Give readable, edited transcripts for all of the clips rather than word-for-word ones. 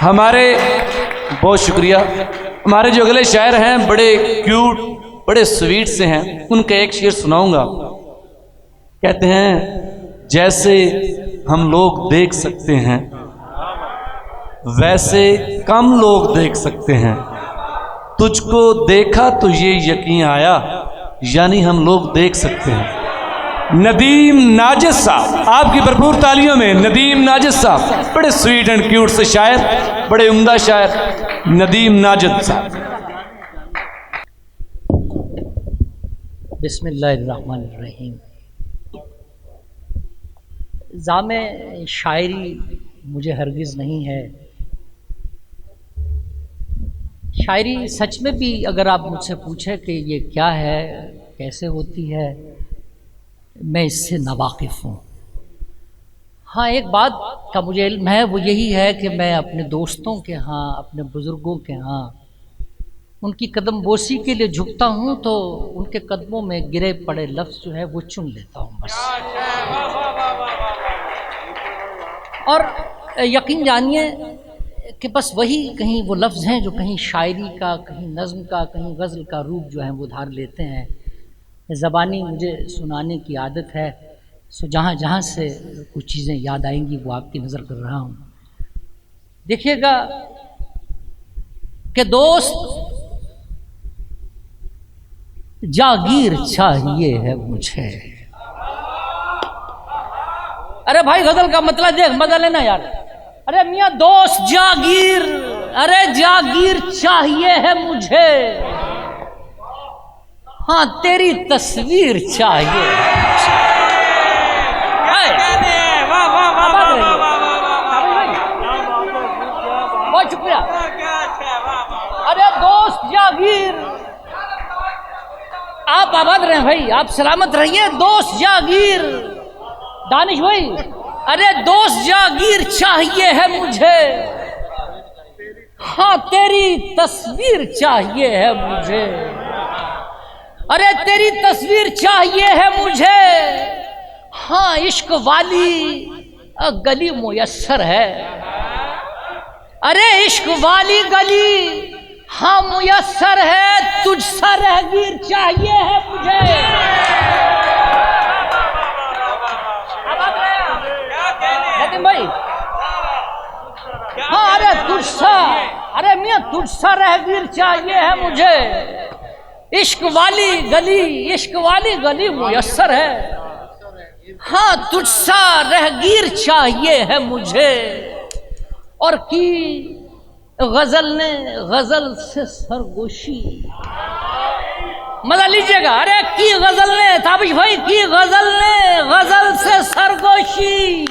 हमारे बहुत शुक्रिया। हमारे जो अगले शायर हैं बड़े क्यूट, बड़े स्वीट से हैं, उनका एक शेर सुनाऊंगा। कहते हैं जैसे हम लोग देख सकते हैं वैसे कम लोग देख सकते हैं, तुझको देखा तो ये यकीन आया, यानी हम लोग देख सकते हैं। नदीम नाजिस साहब, आपकी भरपूर तालियों में नदीम नाजिस साहब, बड़े स्वीट एंड क्यूट से शायर, बड़े उम्दा शायर नदीम नाजिस साहब। बिस्मिल्लाहिर्रहमानिर्रहीम। जामे शायरी मुझे हरगिज़ नहीं है। शायरी सच में भी अगर आप मुझसे पूछें कि ये क्या है, कैसे होती है, मैं इससे नावाकिफ़ हूँ। हाँ, एक बात का मुझे इल्म है, वो यही है कि मैं अपने दोस्तों के यहाँ, अपने बुज़ुर्गों के यहाँ उनकी कदम बोसी के लिए झुकता हूँ तो उनके कदमों में गिरे पड़े लफ्ज़ जो है वो चुन लेता हूँ बस। और यकीन जानिए कि बस वही कहीं वो लफ्ज़ हैं जो कहीं शायरी का, कहीं नज़्म का, कहीं गज़ल का रूप जो है वो धार लेते हैं। ज़बानी मुझे सुनाने की आदत है, सो जहाँ जहाँ से कुछ चीज़ें याद आएंगी वो आपकी नज़र कर रहा हूँ। देखिएगा कि दोस्त जागीर चाहिए है मुझे। अरे भाई गज़ल का मतलब देख, मजा लेना यार। अरे मियाँ दोस्त जागीर, अरे जागीर चाहिए है मुझे, हाँ तेरी तस्वीर चाहिए। बहुत शुक्रिया। अरे दोस्त जागीर, आप आबाद रहें भाई, आप सलामत रहिए। दोस्त जागीर, दानिश भाई, अरे दोस्त जागीर चाहिए है मुझे, हाँ तेरी तस्वीर चाहिए है मुझे। अरे तेरी तस्वीर चाहिए है मुझे, हाँ इश्क वाली गली मुयस्सर है। अरे इश्क वाली गली हाँ मुयस्सर है, तुझसा रहगीर चाहिए है मुझे। लेकिन भाई हाँ, अरे तुझसा, अरे मियाँ तुझसा रहगीर चाहिए है मुझे, इश्क वाली गली, इश्क वाली गली मुयस्सर है, हाँ तुझसा रहगीर चाहिए है मुझे। और की गजल ने गजल से सरगोशी, मजा लीजिएगा। अरे की गजल ने, ताबिश भाई, की गजल ने गजल से सरगोशी,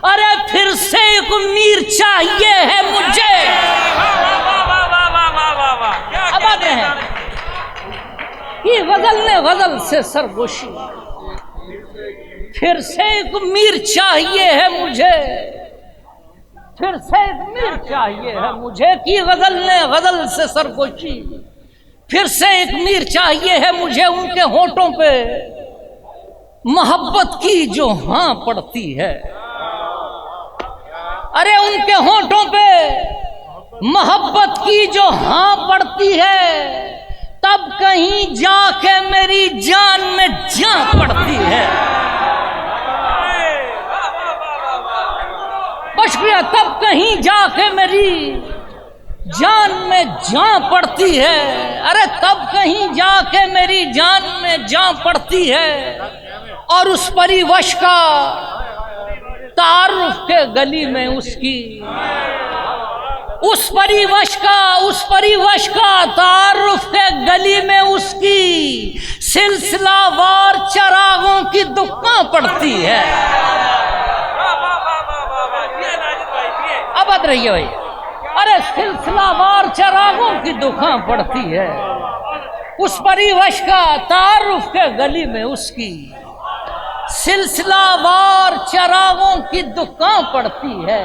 अरे फिर से एक मीर चाहिए है मुझे। अब आते हैं कि गजल ने गजल से सरगोशी, फिर से एक मीर चाहिए है मुझे, फिर से एक मीर चाहिए है मुझे। कि गजल ने गजल से सरगोशी, फिर से एक मीर चाहिए है मुझे। उनके होठों पे मोहब्बत की जो हाँ पड़ती है, अरे उनके होठों पे मोहब्बत की जो हाँ पड़ती है, तब कहीं जाके मेरी जान में जान पड़ती है। शुक्रिया। तब कहीं जाके मेरी जान में जान पड़ती है, अरे तब कहीं जाके मेरी जान में जान पड़ती है। और उस परिवश का तारुफ के गली में उसकी, उस परिवश का तारुफ के गली में उसकी सिलसिलावार चरागों की दुकान पड़ती है। अब रहिए भाई, अरे सिलसिलावार चरागों की दुकान पड़ती है। उस परिवश का तारुफ के गली में उसकी सिलसिलावार चरागों की दुकान पड़ती है।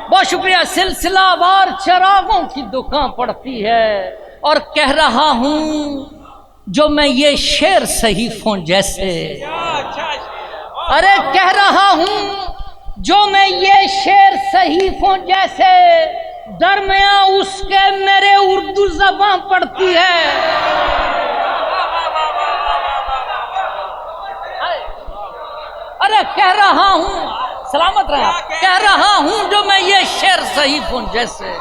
बहुत शुक्रिया। सिलसिलावार चरागों की दुकान पड़ती है। और कह रहा हूँ जो मैं ये शेर सहीफों जैसे, अरे कह रहा हूँ जो मैं ये शेर सहीफों जैसे दरमिया उसके मेरे उर्दू ज़बान पढ़ती है। अरे कह रहा हूँ, सलामत रहा, कह रहा हूँ जो मैं ये शेर सहीफों जैसे।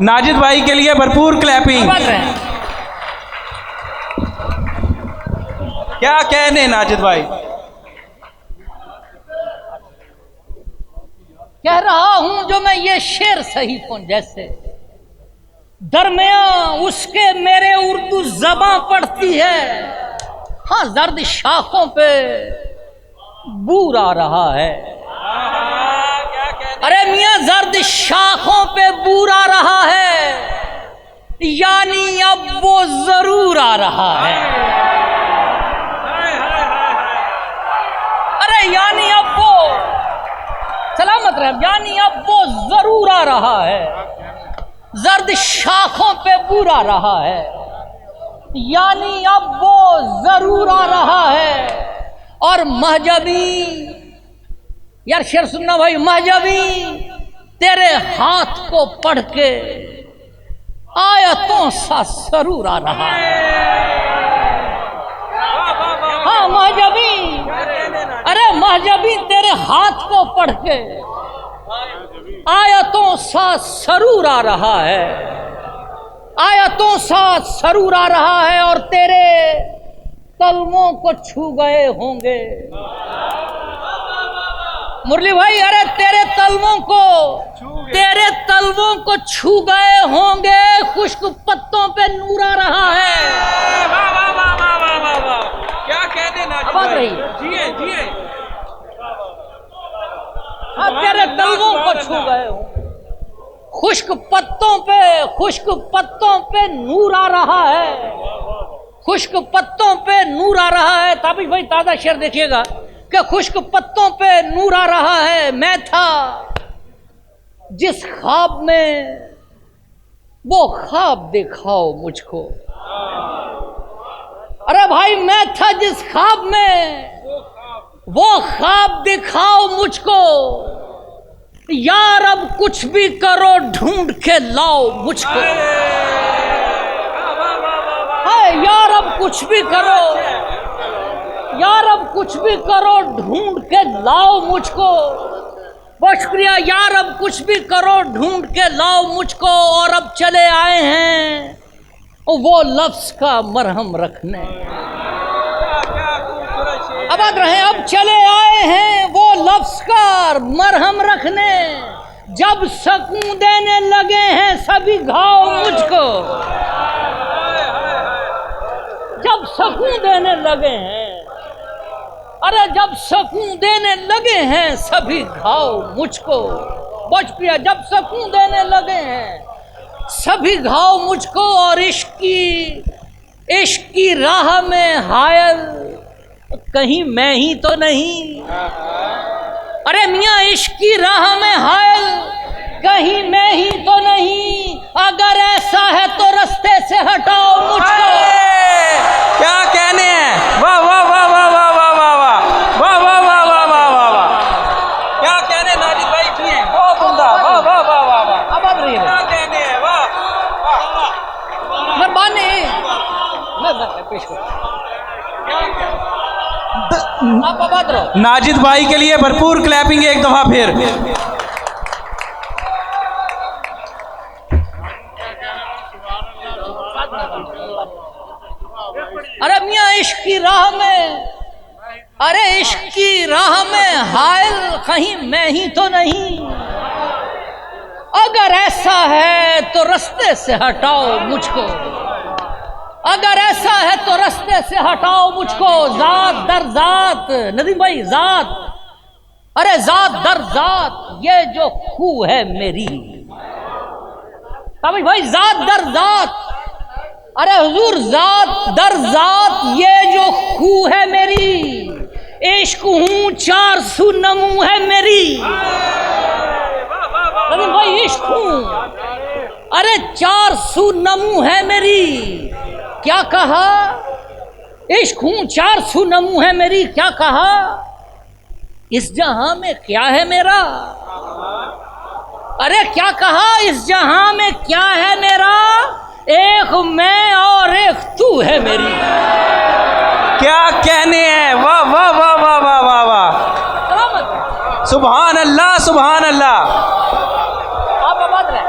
नाजिद भाई के लिए भरपूर क्लैपिंग। क्या कहने नाजिद भाई? कह रहा हूं जो मैं ये शेर सहीफों जैसे दरमिया उसके मेरे उर्दू ज़बान पढ़ती है। हाँ जर्द शाखों पे बूर आ रहा है। अरे मियां जर्द शाखों पे बूर आ रहा है, यानी अब वो जरूर आ रहा है। अरे यानी अब वो, सलामत रहे, यानी अब वो जरूर आ रहा है। जर्द शाखों पे बूर आ रहा है, यानी अब वो जरूर आ रहा है। और महजबी, यार शेर सुनना भाई, महजबी तेरे हाथ को पढ़ के आयतों सा सरूर आ रहा है। हाँ महजबी, अरे महजबी तेरे हाथ को पढ़ के आयतों सा सरूर आ रहा है, आयतों सा सरूर आ रहा है। और तेरे कलमों को छू गए होंगे मुरली भाई, अरे तेरे तलवों को छू गए होंगे, खुश्क पत्तों पे नूर आ रहा है। क्या कहने नाजिद भाई? जिए जिए। हाँ तेरे तलवों को छू गए होंगे, खुश्क पत्तों पे नूर आ रहा है, खुश्क पत्तों पे नूर आ रहा है। ताबिश भाई ताजा शेर देखिएगा कि खुश्क पत्तों पे नूर आ रहा है। मैं था जिस ख्वाब में, वो ख्वाब दिखाओ मुझको। अरे भाई मैं था जिस ख्वाब में, वो ख्वाब दिखाओ मुझको। यार अब कुछ भी करो ढूंढ के लाओ मुझको। यार अब कुछ भी करो, यार अब कुछ भी करो ढूंढ के लाओ मुझको। बहुत शुक्रिया। यार अब कुछ भी करो ढूंढ के लाओ मुझको। और अब चले आए हैं वो लफ्ज का मरहम रखने। आबाद रहे। अब चले आए हैं वो लफ्ज का मरहम रखने। जब सकून देने लगे हैं सभी घाव मुझको, जब सकून देने लगे हैं, अरे जब सकून देने लगे हैं सभी घाव मुझको। बचपिया जब सकून देने लगे हैं सभी घाव मुझको। और इश्क की राह में हायल कहीं मैं ही तो नहीं। अरे मियाँ इश्क की राह में हायल कहीं मैं ही तो नहीं। अगर ऐसा है तो रास्ते से हटाओ मुझको। क्या कहने हैं? वाह वाह वाह वाह वाह वाह वाह वाह वाह वाह वाह वाह वाह वाह। क्या कहने नाजिद भाई जी? बहुत उम्दा। वाह वाह वाह वाह वाह। अब रही है, क्या कहने हैं? वाह मेहरबानी। मैं पेश करूं आप आबाद रहो। नाजिद भाई के लिए भरपूर क्लैपिंग एक दफा फिर। अरे मियाँ इश्क की राह में, अरे इश्क की राह में हायल कहीं मैं ही तो नहीं। अगर ऐसा है तो रास्ते से हटाओ मुझको। अगर ऐसा है तो रास्ते से हटाओ मुझको। जात दर जात, नदीम भाई जात, अरे जात दर जात ये जो खू है मेरी। भाई जात दर जात, अरे हुजूर जात दर जात ये जो खू है मेरी। इश्क हूँ 400 नमू है मेरी। नदीम भाई इश्क हूँ, अरे 400 नमू है मेरी। क्या कहा? इश्क हूँ 400 नमू है मेरी। क्या कहा? इस जहां में क्या है मेरा? अरे क्या कहा? इस जहां में क्या है मेरा? एक मैं और एक तू है मेरी। क्या कहने हैं, वाह वाह वाह वाह वाह वाह वाह, सुभान अल्लाह सुभान अल्लाह। आप आबाद रहे।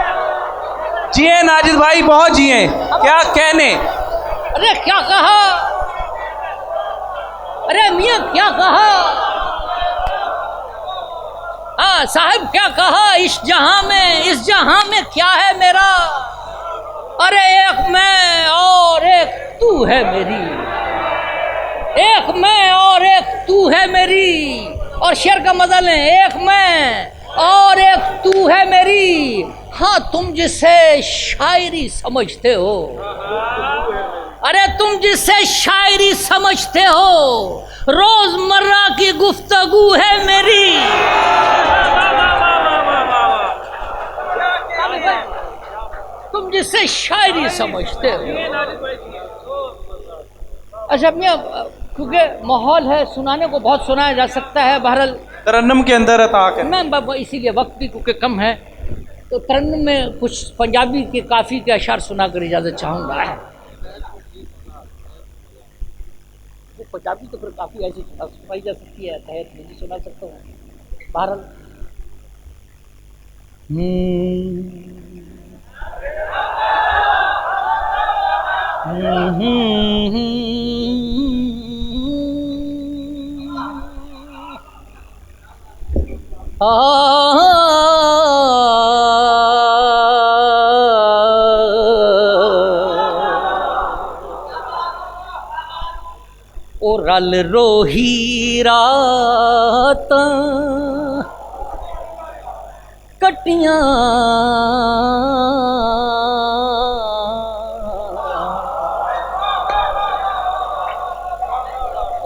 जिए नाजिद भाई, बहुत जिए। क्या कहने। अरे क्या कहा? अरे मियाँ क्या कहा? हाँ साहब क्या कहा? इस जहां में क्या है मेरा? अरे एक मैं और एक तू है मेरी। एक मैं और एक तू है मेरी। और शेर का मजा लें, एक मैं और एक तू है मेरी। हाँ तुम जिसे शायरी समझते हो, अरे तुम जिसे शायरी समझते हो, रोजमर्रा की गुफ्तगू है मेरी। तुम जिसे शायरी समझते हो। अच्छा मियाँ, क्योंकि माहौल है, सुनाने को बहुत सुनाया जा सकता है, बहरहाल तरन्नुम के अंदर अताक है। मैं इसीलिए वक्त भी क्योंकि कम है, तो तरन्नुम में कुछ पंजाबी के काफ़ी के अशार सुनाकर इजाज़त चाहूँगा। वो पंजाबी तो फिर काफ़ी ऐसी सुनाई जा सकती है, तहत नहीं सुना सकता हूँ। बहरहाल ओ रल रोही रात कटियां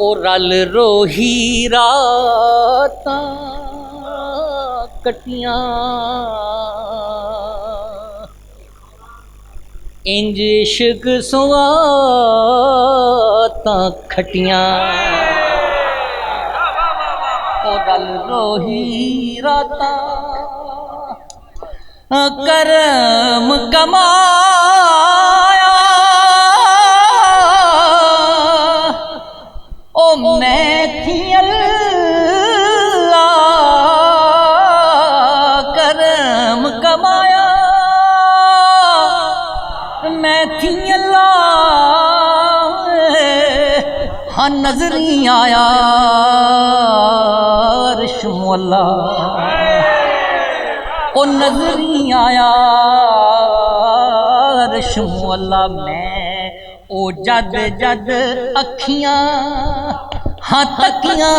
ओ रल रोही रात कटियां इंज इश्क सुवातां खटियां ओ रल रोही रातां करम कमाया ओ मैं थी अल्लाह करम कमाया मैं थी अल्लाह हाँ नजरी आया रश्मोल्ला ओ नजरी आया रश्मोल्ला मैं ओ जद जद अखियां हाँ तकियां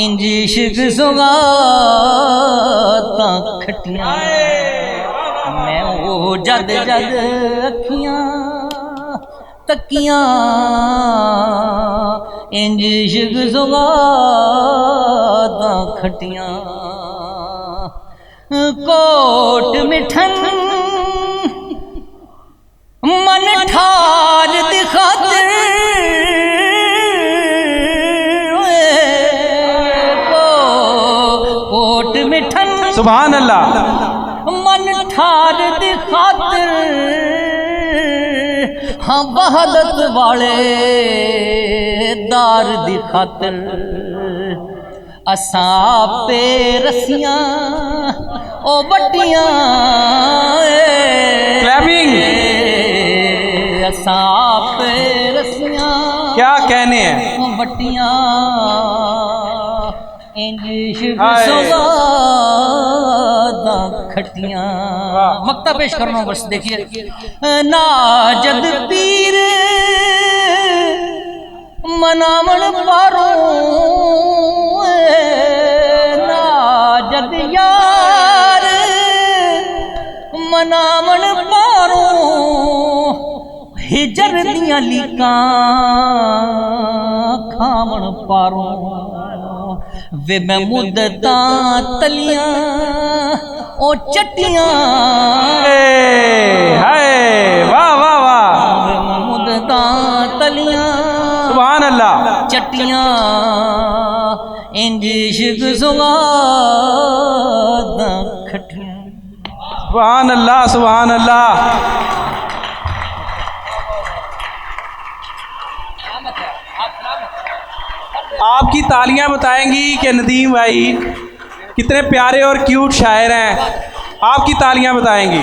इंज इश्क सुगातां खटियां मैं ओ जद जद अखियां तकियां इंज इश्क सुगातां खटियां कोट मिठन मन ठार दी खातिर कोट मिठन सुभान अल्लाह। मन ठार दी खातिर हाँ बहादत वाले दार दी खातिर असां पे रसियां ओ बट्टियां क्लैपिंग असां पे रसियां क्या कहने हैं। बट्टियां इंज इश्क सुगातां खटियां। मक्ता पेश करना बस देखिए। नाजद पीर मनावण पारो नाजद यार मनावण पारो हिजर दियां लीकां खावण पारो वे मैं मुद्दतां तलियां ओ चटियां हाय वाह वाह वाह वे मैं मुद्दतां तलियां सुभान अल्लाह। कटियां इंज इश्क सुगादा खटियां। सुभान अल्लाह, सुभान अल्लाह। आपकी तालियां बताएंगी कि नदीम भाई कितने प्यारे और क्यूट शायर हैं। आपकी तालियां बताएंगी।